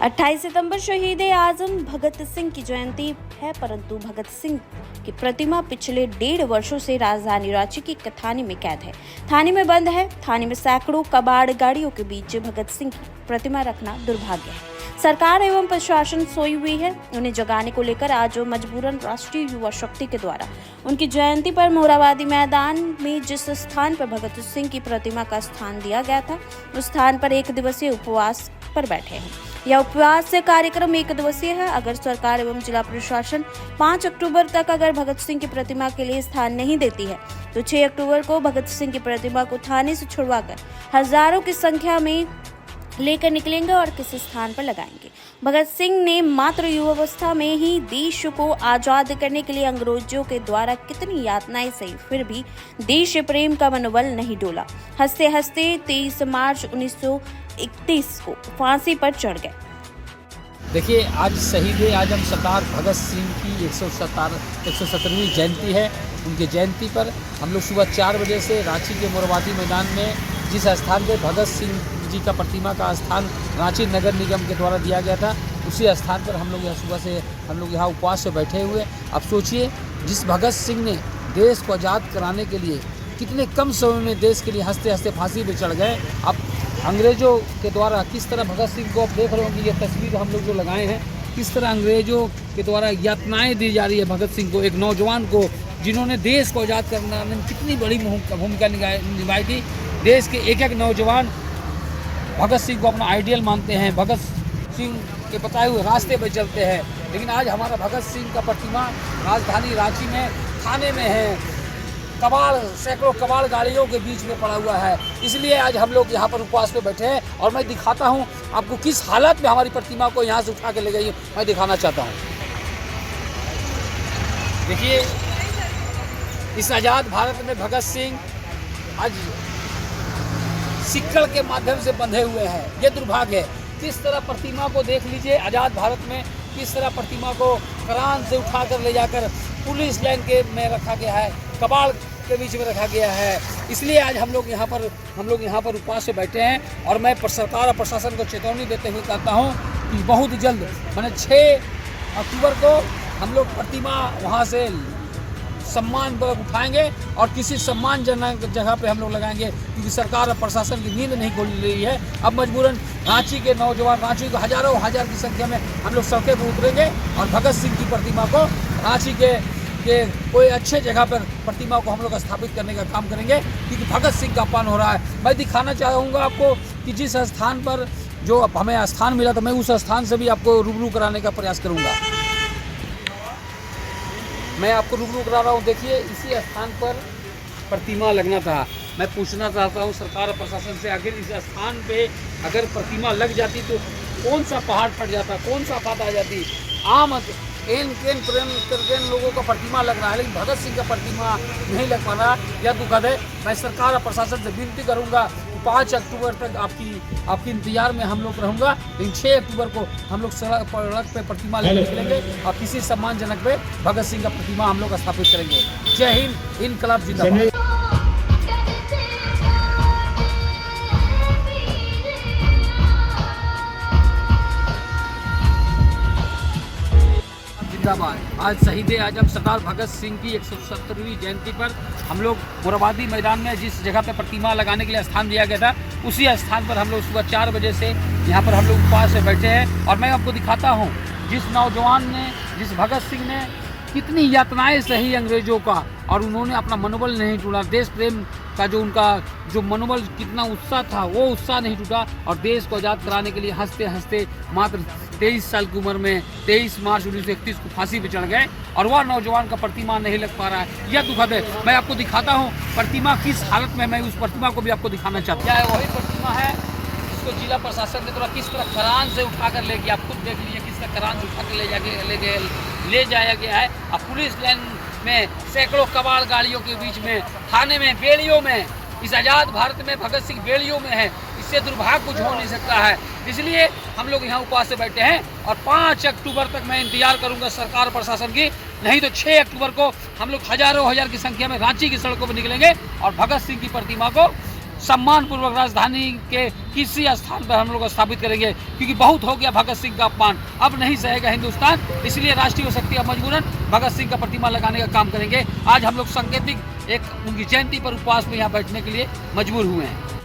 28 सितंबर शहीद आजम भगत सिंह की जयंती है, परंतु भगत सिंह की प्रतिमा पिछले 1.5 वर्षों से राजधानी रांची की एक थाने में कैद है। थाने में बंद है। थाने में सैकड़ों कबाड़ गाड़ियों के बीच भगत सिंह की प्रतिमा रखना दुर्भाग्य है। सरकार एवं प्रशासन सोई हुई है। उन्हें जगाने को लेकर आज मजबूरन राष्ट्रीय युवा शक्ति के द्वारा उनकी जयंती पर मोराबादी मैदान में जिस स्थान पर भगत सिंह की प्रतिमा का स्थान दिया गया था, उस स्थान पर 1 दिवसीय उपवास पर बैठे हैं। यह उपवास कार्यक्रम 1 दिवसीय है। अगर सरकार एवं जिला प्रशासन 5 अक्टूबर तक अगर भगत सिंह की प्रतिमा के लिए स्थान नहीं देती है, तो 6 अक्टूबर को भगत सिंह की प्रतिमा को थाने से छुड़वाकर हजारों की संख्या में लेकर निकलेंगे और किसी स्थान पर लगाएंगे। भगत सिंह ने मात्र युवावस्था में ही देश को आजाद करने के लिए अंग्रेजों के द्वारा कितनी यातनाएं सही, फिर भी देश प्रेम का मनोबल नहीं डोला। हंसते हंसते 23 मार्च 1931 को फांसी पर चढ़ गए। देखिए, आज शहीद आजम सरदार भगत सिंह की 117वीं जयंती है। उनकी जयंती पर हम लोग सुबह 4 बजे से रांची के मोराबादी मैदान में जिस स्थान पे भगत सिंह जी का प्रतिमा का स्थान रांची नगर निगम के द्वारा दिया गया था, उसी स्थान पर हम लोग यहाँ सुबह से यहाँ उपवास से बैठे हुए। अब सोचिए, जिस भगत सिंह ने देश को आज़ाद कराने के लिए कितने कम समय में देश के लिए हंसते हंसते फांसी पे चढ़ गए। अब अंग्रेज़ों के द्वारा किस तरह भगत सिंह को, आप देख रहे होंगे ये तस्वीर हम लोग जो लगाए हैं, किस तरह अंग्रेज़ों के द्वारा यातनाएं दी जा रही है भगत सिंह को, एक नौजवान को जिन्होंने देश को आज़ाद करने में कितनी बड़ी भूमिका निभाई थी। देश के एक नौजवान भगत सिंह को अपना आइडियल मानते हैं, भगत सिंह के बताए हुए रास्ते पर चलते हैं। लेकिन आज हमारा भगत सिंह का प्रतिमा राजधानी रांची में थाने में है, सैकड़ों कबाड़ गाड़ियों के बीच में पड़ा हुआ है। इसलिए आज हम लोग यहाँ पर उपवास पे बैठे हैं और मैं दिखाता हूँ आपको किस हालत में हमारी प्रतिमा को यहाँ से उठा के ले गई, मैं दिखाना चाहता हूँ। देखिए, इस आज़ाद भारत में भगत सिंह आज सिक्कड़ के माध्यम से बंधे हुए हैं। ये दुर्भाग्य है। किस तरह प्रतिमा को देख लीजिए, आज़ाद भारत में किस तरह प्रतिमा को क्रान से उठाकर ले जाकर पुलिस लाइन के में रखा गया है, कबाड़ के बीच में रखा गया है। इसलिए आज हम लोग यहाँ पर उपवास से बैठे हैं और मैं सरकार और प्रशासन को चेतावनी देते हुए कहता हूँ कि बहुत जल्द मैंने 6 अक्टूबर को हम लोग प्रतिमा वहाँ से सम्मानपूर्वक उठाएंगे और किसी सम्मानजनक जगह पे हम लोग लगाएंगे, क्योंकि सरकार और प्रशासन की नींद नहीं खोल रही है। अब मजबूरन रांची के नौजवान, रांची के हजारों हजार की संख्या में हम लोग सड़कें पर उतरेंगे और भगत सिंह की प्रतिमा को रांची के कोई अच्छे जगह पर प्रतिमा को हम लोग स्थापित करने का काम करेंगे, क्योंकि भगत सिंह का अपमान हो रहा है। मैं दिखाना चाहूँगा आपको कि जिस स्थान पर जो हमें स्थान मिला था, मैं उस स्थान से भी आपको रूबरू कराने का प्रयास करूँगा। मैं आपको रूबरू करा रहा हूँ। देखिए, इसी स्थान पर प्रतिमा लगना था। मैं पूछना चाहता हूँ सरकार और प्रशासन से, आखिर इस स्थान पे अगर प्रतिमा लग जाती तो कौन सा पहाड़ फट जाता, कौन सा बात आ जाती। आम ट्रेन लोगों का प्रतिमा लग रहा है, लेकिन भगत सिंह का प्रतिमा नहीं लग पा रहा। यह दुखद है। मैं सरकार और प्रशासन से विनती करूँगा 5 अक्टूबर तक आपकी इंतजार में हम लोग रहूँगा, लेकिन 6 अक्टूबर को हम लोग सड़क पे प्रतिमा लेकर निकलेंगे और किसी सम्मानजनक पे भगत सिंह का प्रतिमा हम लोग स्थापित करेंगे। जय हिंद, इनकलाब जिंदाबाद। आज शहीद आजम सरदार भगत सिंह की 117वीं जयंती पर हम लोग मोराबादी मैदान में जिस जगह पर प्रतिमा लगाने के लिए स्थान दिया गया था, उसी स्थान पर हम लोग सुबह 4 बजे से यहाँ पर हम लोग उपवास से बैठे हैं। और मैं आपको दिखाता हूँ जिस नौजवान ने, जिस भगत सिंह ने कितनी यातनाएं सही अंग्रेजों का, और उन्होंने अपना मनोबल नहीं टूटा। देश प्रेम का जो उनका जो मनोबल, कितना उत्साह था, वो उत्साह नहीं टूटा और देश को आज़ाद कराने के लिए हंसते हंसते मात्र 23 साल की उम्र में 23 मार्च 1931 को फांसी पे चढ़ गए और वह नौजवान का प्रतिमा नहीं लग पा रहा है। यह दुखद है। मैं आपको दिखाता हूँ प्रतिमा किस हालत में, मैं उस प्रतिमा को भी आपको दिखाना चाहता हूँ। वही प्रतिमा है जिसको जिला प्रशासन ने किस तरह क्रान से उठाकर ले गया। आप खुद देख लीजिए किस तरह क्रान से उठाकर ले जाया गया है। अब पुलिस लाइन में सैकड़ों कबाड़ गाड़ियों के बीच में, थाने में, बेड़ियों में, इस आज़ाद भारत में भगत सिंह बेड़ियों में है। इससे दुर्भाग्य कुछ हो नहीं सकता है। इसलिए हम लोग यहाँ उपवास से बैठे हैं और 5 अक्टूबर तक मैं इंतजार करूँगा सरकार प्रशासन की, नहीं तो 6 अक्टूबर को हम लोग हजारों हजार की संख्या में रांची की सड़कों पर निकलेंगे और भगत सिंह की प्रतिमा को सम्मानपूर्वक राजधानी के किसी स्थान पर हम लोग स्थापित करेंगे, क्योंकि बहुत हो गया भगत सिंह का अपमान, अब नहीं सहेगा हिंदुस्तान। इसलिए राष्ट्रीय शक्ति अब मजबूरन भगत सिंह का प्रतिमा लगाने का काम करेंगे। आज हम लोग सांकेतिक एक उनकी जयंती पर उपवास में यहाँ बैठने के लिए मजबूर हुए हैं।